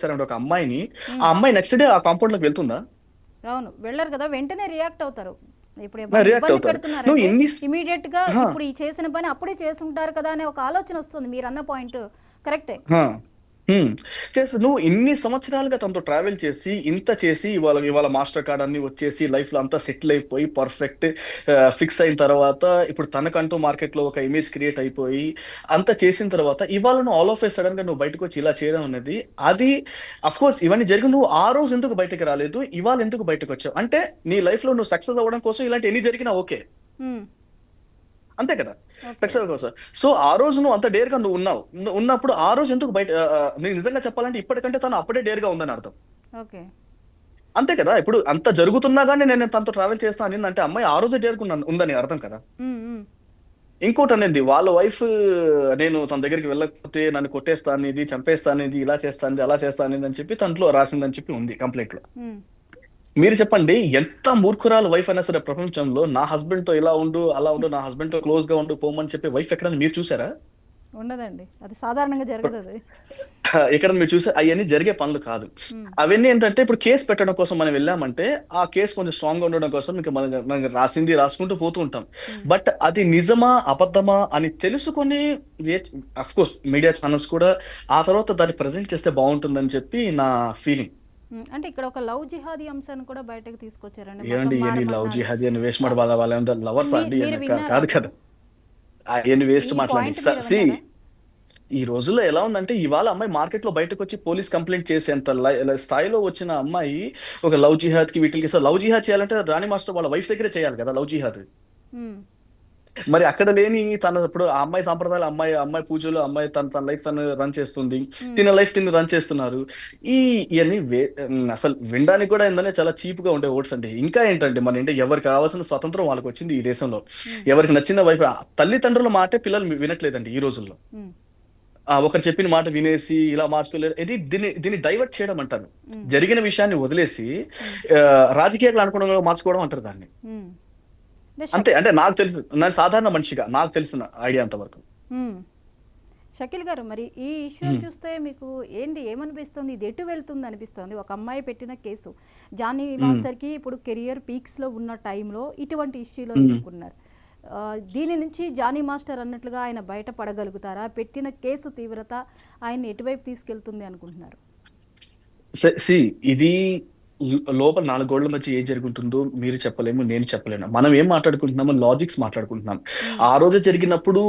చేశారంటే ఒక అమ్మాయిని, ఆ హ్మ్. అమ్మాయి నెక్స్ట్ డే ఆ కాంపౌండ్‌లోకి వెళ్తుందా? అవును. వెళ్లరు కదా! వెంటనే రియాక్ట్ అవుతారు. ఇప్పుడు ఏమన్నా రియాక్ట్ ఇబ్బంది అవుతారు. నువ్వు పెడుతున్నారంటే ఎన్ని ఇమ్మీడియేట్‌గా ఆ! ఇప్పుడు ఈ చేసిన పని అప్పుడే చేసుంటారు కదా! అనే ఒక ఆలోచనొస్తుంది. మీరన్న పాయింట్ కరెక్టే. ఆ! హ్మ్. నువ్వు ఇన్ని సంవత్సరాలుగా తనతో ట్రావెల్ చేసి, ఇంత చేసి ఇవాళ ఇవాళ మాస్టర్ కార్డ్ అన్నీ వచ్చేసి లైఫ్‌లో అంతా సెటిల్ అయిపోయి పర్ఫెక్ట్ ఫిక్స్ అయిన తర్వాత ఇప్పుడు తనకంటూ మార్కెట్‌లో ఒక ఇమేజ్ క్రియేట్ అయిపోయి, అంతా చేసిన తర్వాత ఇవాళ నువ్వు ఆల్ ఆఫ్ ఎ సడెన్‌గా నువ్వు బయటకొచ్చి ఇలా చేయడం అనేది అది అఫ్‌కోర్స్ ఇవన్నీ జరిగి నువ్వు ఆ రోజు ఎందుకు బయటకి రాలేదు? ఇవాళ ఎందుకు బయటకొచ్చావు? అంటే నీ లైఫ్‌లో నువ్వు సక్సెస్ అవ్వడం కోసం ఇలాంటివి ఎన్ని జరిగినా ఓకే. హ్మ్. అంతే కదా! ఓకే. సక్సెస్ కోసం. సో, ఆ రోజు నువ్వు అంత డేర్‌గా నువ్వున్నావు. ఉన్నప్పుడు ఆ రోజు ఎందుకు నేను నిజంగా చెప్పాలంటే ఇప్పటికంటే తను అప్పుడే డేర్‌గా ఉందని అర్థం. ఓకే. అంతే కదా! ఇప్పుడు అంత జరుగుతున్నా గాని నేను తనతో ట్రావెల్ చేస్తా అనిందంటే అమ్మాయి ఆ రోజే ఉందని అర్థం కదా! హ్మ్. హ్మ్. ఇంకోటనిద్ది వాళ్ళ వైఫ్ నేను తన దగ్గరికి వెళ్ళకపోతే నన్ను కొట్టేస్తా అనేది, చంపేస్తా అనేది, ఇలా చేస్తా అనేది, అలా చేస్తా అనేది అని చెప్పి తనలో రాసిందని చెప్పి ఉంది కంప్లెయింట్‌లో. హ్మ్. మీరు చెప్పండి ఎంత మూర్ఖురాలు వైఫ్ అయినా సరే ప్రపంచంలో నా హస్బెండ్‌తో ఇలా ఉండు, అలా ఉండు, నా హస్బెండ్‌తో క్లోజ్‌గా ఉండు, పొమ్మని చెప్పే వైఫ్ ఎక్కడైనా మీరు చూసారా? ఉండదండి. అది సాధారణంగా జరగదది. ఇక్కడ మీరు చూసే అయన్నీ జరిగే పనులు కాదు. హ్మ్. అవన్నీ ఏంటంటే ఇప్పుడు కేస్ పెట్టడం కోసం మనం వెళ్ళామంటే, ఆ కేస్ కొంచెం స్ట్రాంగ్‌గా ఉండడం కోసం ఇంక మనం రాసింది రాసుకుంటూ పోతూ ఉంటాం. హ్మ్. బట్ అది నిజమా? అబద్ధమా? అని తెలుసుకొని ఆఫ్‌కోర్స్ మీడియా ఛానెల్స్ కూడా ఆ తర్వాత దాన్ని ప్రెజెంట్ చేస్తే బావుంటుందని చెప్పి నా ఫీలింగ్. హ్మ్. అంటే ఇక్కడ ఒక లవ్ జిహాదీ అంశాన్ని కూడా బయటకు తీసుకొచ్చారండి. మతం ఏవండీ ఇయన్నీ లవ్ మారమన్నారు. జిహాదీ అని వేస్ట్ మోడ్ ఆహ్, వాళ్ళేమన్నా లవర్సా అండి? మీరు విన్నారా కాదు అసలు? కదా! అయన్నీ ఈ వేస్ట్ మాటలండి. పాయింట్ మీరు సీ విన్నారా? ఈ రోజుల్లో ఎలా ఉందంటే, ఇవాళ అమ్మాయి మార్కెట్‌లో బయటకొచ్చి పోలీస్ కంప్లెయింట్ చేసేంత స్థాయిలో వచ్చిన అమ్మాయి, ఒక లవ్ జిహాద్‌కి వీటిలకి లవ్ జిహాద్ చేయాలంటే రాణి మాస్టర్ వాళ్ళ వైఫ్ దగ్గరే చేయాలి కదా! లవ్ జిహాద్. హ్మ్. మరి అక్కడ లేని తను ఇప్పుడు ఆ అమ్మాయి సాంప్రదాయాలు, అమ్మాయి అమ్మాయి పూజలు, అమ్మాయి తన తన లైఫ్ తను రన్ చేస్తుంది. హ్మ్. తిన లైఫ్ తిను రన్ చేస్తున్నారు. ఈ ఇయన్నీ అసలు వినడానికి కూడా ఏందంటే చాలా చీప్‌గా ఉండే వర్డ్స్ అండి. ఇంకా ఏంటంటే మన ఏంటి ఎవరికి కావాల్సిన స్వతంత్రం వాళ్ళకొచ్చింది ఈ దేశంలో. హ్మ్. ఎవరికి నచ్చిన వైఫ్ తల్లిదండ్రుల మాటే పిల్లలు వినట్లేదండి ఈ రోజుల్లో. హ్మ్. ఒకరు చెప్పిన మాట వినేసి ఇలా మార్చుకోలేరు. దీన్ని డైవర్ట్ చేయడం అంటారు. హ్మ్. జరిగిన విషయాన్ని వదిలేసి హ్మ్. రాజకీయాలకు అనుగుణంగా మార్చుకోవడం అంటారు దాన్ని. హ్మ్. అంటే అంతే. అంటే నాకు తెలుసు. నేను సాధారణ మనిషిగా నాకు తెలిసిన ఐడియా అంత వరకు. హ్మ్. షకీల్ గారు మరి ఈ ఇష్యూని హ్మ్. చూస్తే మీకు ఏంటి ఏమనిపిస్తుంది? ఇది ఎటు వెళ్తుంది అనిపిస్తుంది? ఒక అమ్మాయి పెట్టిన కేసు. జానీ హ్మ్. మాస్టర్‌కి ఇప్పుడు కెరియర్ పీక్స్‌లో ఉన్న టైంలో ఇటువంటి ఇష్యూలో హ్మ్. ఇరుక్కున్నారు. దీని నుంచి జానీ మాస్టర్ అన్నట్లుగా ఆయన బయట పడగలుగుతారా? పెట్టిన కేసు తీవ్రత ఆయన్ని ఎటువైపు తీసుకెళ్తుంది అనుకుంటున్నారు? సీ ఇది లోపల 4 గోడల మధ్య ఏం జరుగుతుందో మీరు చెప్పలేము. నేను చెప్పలేను. మనం ఏం మాట్లాడుకుంటున్నామో లాజిక్స్ మాట్లాడుకుంటున్నాం. హ్మ్. ఆ రోజే జరిగినప్పుడు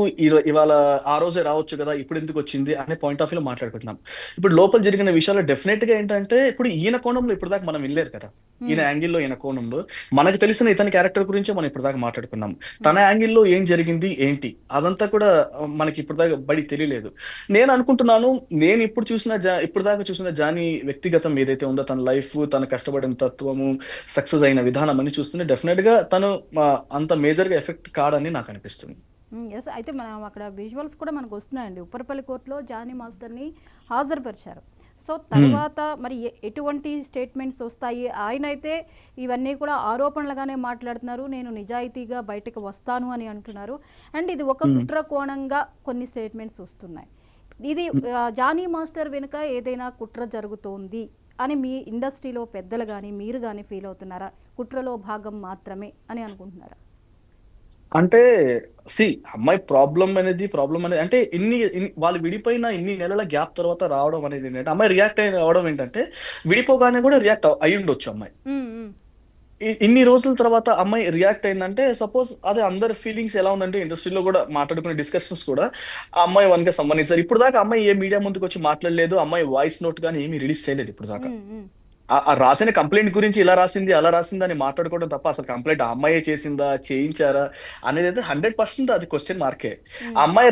ఇవాళ ఆ రోజే రావచ్చు గదా! ఇప్పుడెందుకొచ్చింది అనే పాయింట్ ఆఫ్ వ్యూలో మాట్లాడుకుంటున్నాం. ఇప్పుడు లోపల జరిగిన విషయాల్లో డెఫినెట్‌గా ఏంటంటే ఇప్పుడు ఈయన కోణంలో ఇప్పటిదాకా మనం వినలేదు కదా! ఈయన హ్మ్. యాంగిల్‌లో, ఈయన కోణంలో మనకు తెలిసిన ఇతని క్యారెక్టర్ గురించే మనం ఇప్పటిదాకా మాట్లాడుకున్నాం. తన హ్మ్. యాంగిల్‌లో ఏం జరిగింది? ఏంటి? అదంతా కూడా మనకి ఇప్పటిదాకా తెలియలేదు. నేను అనుకుంటున్నాను. ఇప్పటిదాకా చూసిన జానీ వ్యక్తిగతం ఏదైతే ఉందో తన లైఫ్, తను కష్టపడిన తత్వము, సక్సెస్ అయిన విధానం అన్ని చూస్తుంటే డెఫినిట్‌గా తను అంత మేజర్‌గా ఎఫెక్ట్ కాడని నాకనిపిస్తుంది. హ్మ్. యెస్. అయితే మనం అక్కడ విజువల్స్ కూడా మనకొస్తున్నాయండి. ఉప్పరపల్లి కోర్టులో జానీ మాస్టర్‌ని హాజరుపరిచారు. సో, హ్మ్. తర్వాత మరి ఎటువంటి స్టేట్మెంట్స్ ఒస్తాయి? ఆయనైతే ఇవన్నీ కూడా ఆరోపణలుగానే మాట్లాడుతున్నారు. నేను నిజాయితీగా బయటకు వస్తాను అని అంటున్నారు. అండ్ ఇది ఒక హ్మ్. కుట్ర కోణంగా కొన్ని స్టేట్మెంట్స్ ఒస్తున్నాయి. ఇది హ్మ్. జానీ మాస్టర్ వెనుక ఏదైనా కుట్ర జరుగుతోంది అని మీ ఇండస్ట్రీలో పెద్దలు గాని, మీరు గాని ఫీల్ అవుతున్నారా? కుట్రలో భాగం మాత్రమే అని అనుకుంటున్నారా? అంటే అమ్మాయి ప్రాబ్లమ్ అనేది అంటే వాళ్ళు విడిపోయిన ఇన్ని నెలల గ్యాప్ తర్వాత రావడం అనేది ఏంటంటే, అమ్మాయి రియాక్ట్ అయ్యి రావడం ఏంటంటే, విడిపోగానే కూడా రియాక్ట్ అయ్యుండొచ్చు అమ్మాయి. హ్మ్. హ్మ్. ఇన్ని రోజుల తర్వాత అమ్మాయి రియాక్ట్ అయిందంటే సపోజ్ అదే అందరి ఫీలింగ్స్ ఎలా ఉందంటే ఇండస్ట్రీలో కూడా మాట్లాడుకునే డిస్కషన్స్ కూడా ఆ అమ్మాయి వన్‌గా సంబంధించారు. ఇప్పటిదాకా అమ్మాయి ఏ మీడియా ముందుకొచ్చి మాట్లాడలేదు. అమ్మాయి వాయిస్ నోట్ గాని ఏమి రిలీజ్ చేయలేదు ఇప్పటిదాకా. హ్మ్. హ్మ్. ఆ రాసిన కంప్లెయింట్ గురించి ఇలా రాసింది, అలా రాసింది అని మాట్లాడుకోవడం తప్ప అసలు కంప్లెయింట్ ఆ అమ్మాయే చేసిందా? చేయించారా? అనేదైతే 100% అది క్వెషన్ మార్కే. ఆ హ్మ్. అమ్మాయి